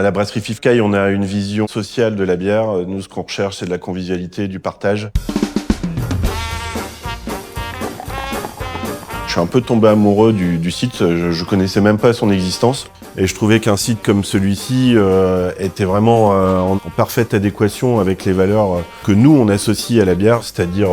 À la brasserie Fifcaille, on a une vision sociale de la bière. Nous, ce qu'on recherche, c'est de la convivialité, du partage. Je suis un peu tombé amoureux du site, je connaissais même pas son existence. Et je trouvais qu'un site comme celui-ci était vraiment en parfaite adéquation avec les valeurs que nous, on associe à la bière, c'est-à-dire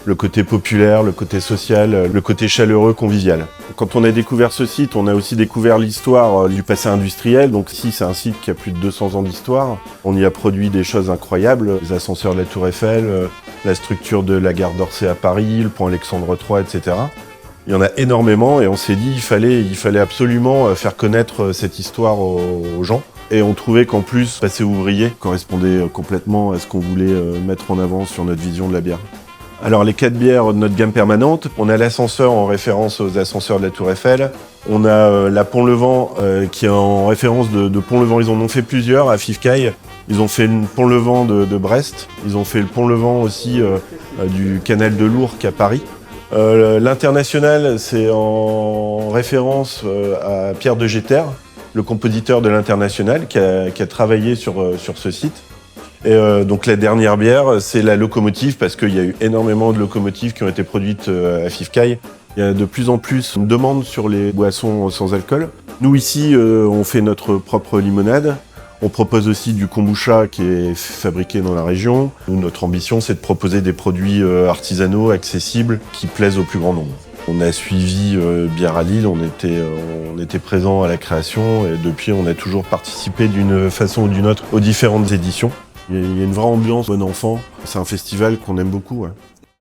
le côté populaire, le côté social, le côté chaleureux, convivial. Quand on a découvert ce site, on a aussi découvert l'histoire du passé industriel. Donc ici, c'est un site qui a plus de 200 ans d'histoire. On y a produit des choses incroyables, les ascenseurs de la Tour Eiffel, la structure de la gare d'Orsay à Paris, le pont Alexandre III, etc. Il y en a énormément et on s'est dit il fallait absolument faire connaître cette histoire aux gens. Et on trouvait qu'en plus, passer ouvrier correspondait complètement à ce qu'on voulait mettre en avant sur notre vision de la bière. Alors les 4 bières de notre gamme permanente, on a l'ascenseur en référence aux ascenseurs de la Tour Eiffel. On a la Pont-Levant qui est en référence de Pont-Levant. Ils en ont fait plusieurs à Fifcaille. Ils ont fait le Pont-Levant de Brest. Ils ont fait le Pont-Levant aussi du canal de l'Ourcq à Paris. L'International, c'est en référence à Pierre de Getter, le compositeur de l'International qui a travaillé sur ce site. Et donc la dernière bière, c'est la locomotive, parce qu'il y a eu énormément de locomotives qui ont été produites à Fifcaille. Il y a de plus en plus une demande sur les boissons sans alcool. Nous ici, on fait notre propre limonade. On propose aussi du kombucha qui est fabriqué dans la région. Nous, notre ambition, c'est de proposer des produits artisanaux, accessibles, qui plaisent au plus grand nombre. On a suivi Bière à Lille, on était présent à la création et depuis, on a toujours participé d'une façon ou d'une autre aux différentes éditions. Il y a une vraie ambiance bon enfant. C'est un festival qu'on aime beaucoup. Ouais.